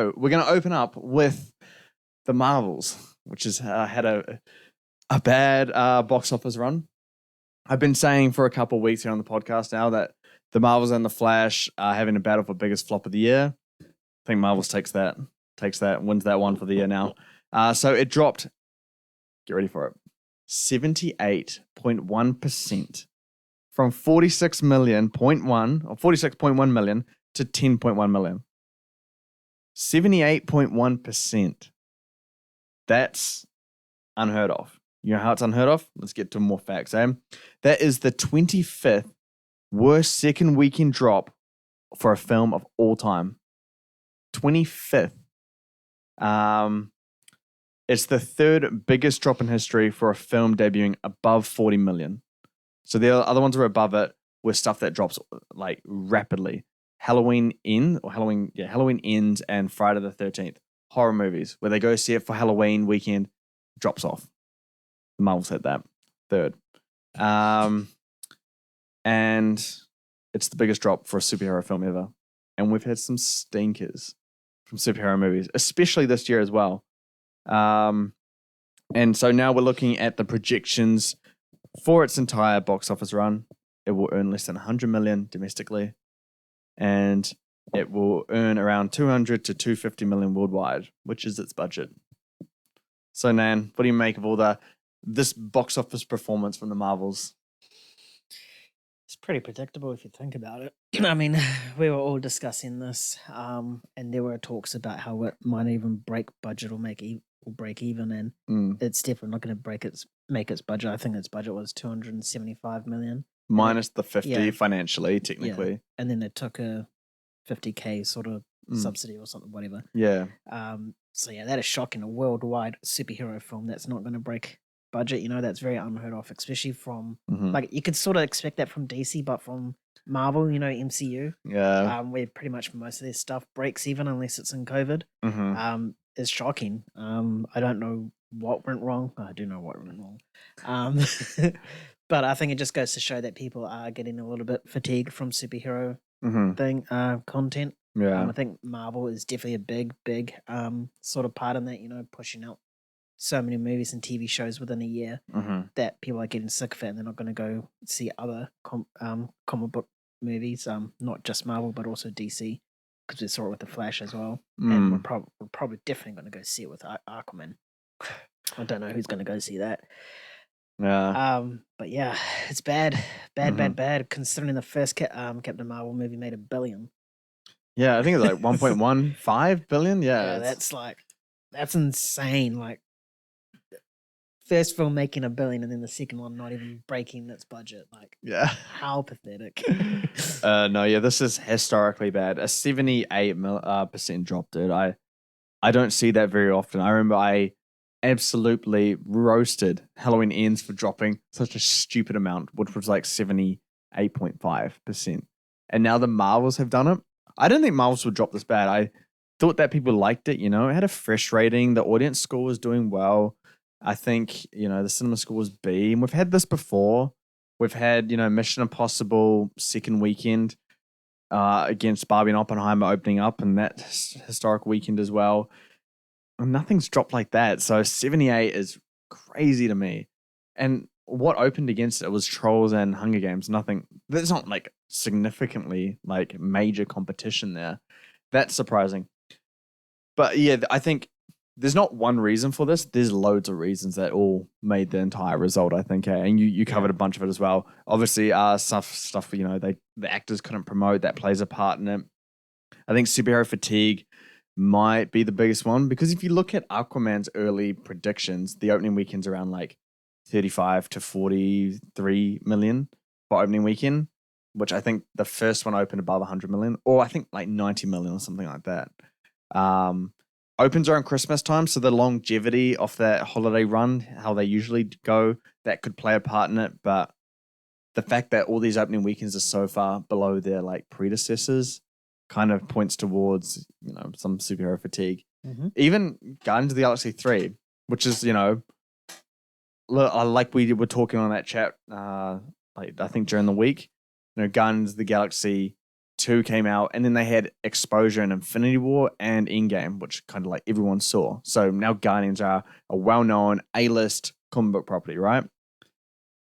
So we're going to open up with the Marvels, which has had a bad box office run. I've been saying for a couple of weeks here on the podcast now that the Marvels and the Flash are having a battle for biggest flop of the year. I think Marvels takes that, wins that one for the year now. So it dropped, get ready for it, 78.1% from 46.1 million to 10.1 million. 78.1%. That's unheard of. You know how it's unheard of? Let's get to more facts, eh? That is the 25th worst second weekend drop for a film of all time. 25th. It's the third biggest drop in history for a film debuting above 40 million. So the other ones are above it with stuff that drops like rapidly. Halloween Ends and Friday the 13th. Horror movies where they go see it for Halloween weekend, drops off. The Marvel said that. Third. And it's the biggest drop for a superhero film ever. And we've had some stinkers from superhero movies, especially this year as well. And so now we're looking at the projections for its entire box office run. It will earn less than 100 million domestically. And it will earn around 200 to 250 million worldwide, which is its budget. So, Nan, what do you make of this box office performance from the Marvels? It's pretty predictable if you think about it. I mean, we were all discussing this, and there were talks about how it might even break budget or break even, and it's definitely not going to make its budget. I think its budget was 275 million. Minus the 50 financially, technically. Yeah. And then it took a 50K sort of subsidy or something, whatever. Yeah. So that is shocking. A worldwide superhero film that's not going to break budget, that's very unheard of, especially from like you could sort of expect that from DC, but from Marvel, MCU. Yeah. Where pretty much most of their stuff breaks even unless it's in COVID. Is shocking. I don't know what went wrong. I do know what went wrong. But I think it just goes to show that people are getting a little bit fatigued from superhero content. Yeah. I think Marvel is definitely a big sort of part in that, pushing out so many movies and TV shows within a year that people are getting sick of it and they're not going to go see other comic book movies, not just Marvel, but also DC, because we saw it with The Flash as well. And we're probably definitely going to go see it with Aquaman. I don't know who's going to go see that. Yeah. But yeah, it's bad, considering the first Captain Marvel movie made $1 billion. Yeah, I think it's like 1.15 billion. Yeah, that's insane. Like, first film making $1 billion and then the second one not even breaking its budget. Like, how pathetic. This is historically bad. A 78% drop, dude. I don't see that very often. I remember I absolutely roasted Halloween Ends for dropping such a stupid amount, which was like 78.5%. And now the Marvels have done it. I don't think Marvels would drop this bad. I thought that people liked it, it had a fresh rating. The audience score was doing well. I think, the cinema score was B. And we've had this before. We've had, Mission Impossible second weekend against Barbie and Oppenheimer opening up and that historic weekend as well. And nothing's dropped like that. So 78 is crazy to me. And what opened against it was Trolls and Hunger Games. Nothing. There's not like significantly like major competition there. That's surprising. But yeah, I think there's not one reason for this. There's loads of reasons that all made the entire result, I think. And you covered a bunch of it as well. Obviously, stuff the actors couldn't promote. That plays a part in it. I think superhero fatigue might be the biggest one, because if you look at Aquaman's early predictions, the opening weekend's around like 35 to 43 million for opening weekend, which I think the first one opened above 100 million, or I think like 90 million or something like that. Opens around Christmas time, so the longevity of that holiday run, how they usually go, that could play a part in it. But the fact that all these opening weekends are so far below their like predecessors kind of points towards some superhero fatigue. Even Guardians of the Galaxy 3, which is like we were talking on that chat, like I think during the week, Guardians of the Galaxy 2 came out, and then they had Exposure and Infinity War and Endgame, which kind of like everyone saw. So now Guardians are a well-known A-list comic book property, right?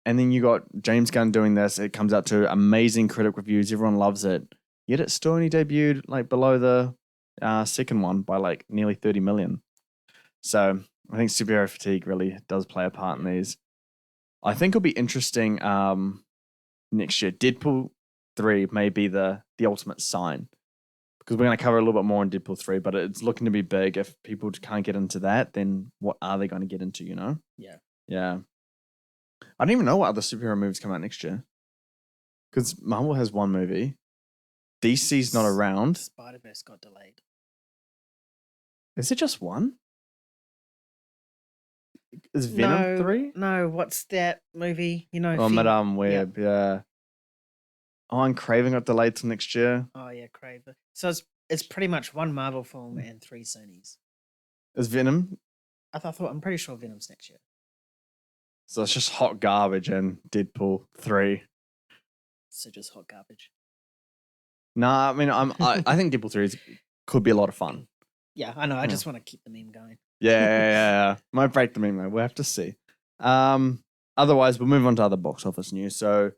And then you got James Gunn doing this. It comes out to amazing critic reviews. Everyone loves it. Yet it still only debuted like below the second one by like nearly 30 million. So I think superhero fatigue really does play a part in these. I think it'll be interesting next year. Deadpool 3 may be the ultimate sign, because we're going to cover a little bit more on Deadpool 3, but it's looking to be big. If people can't get into that, then what are they going to get into, you know? Yeah. Yeah. I don't even know what other superhero movies come out next year, because Marvel has one movie. DC's not around. Spider-Verse got delayed. Is it just one? Is Venom 3? No, what's that movie? You know, Oh, Madame Web, yeah. Oh, and Craven got delayed till next year. Oh yeah, Craven. So it's pretty much one Marvel film and 3 Sony's. Is Venom? I'm pretty sure Venom's next year. So it's just hot garbage and Deadpool 3. So just hot garbage. Nah, I mean, I think Deadpool 3 could be a lot of fun. Yeah, I know. I just want to keep the meme going. Yeah. Might break the meme though. We'll have to see. Otherwise, we'll move on to other box office news. So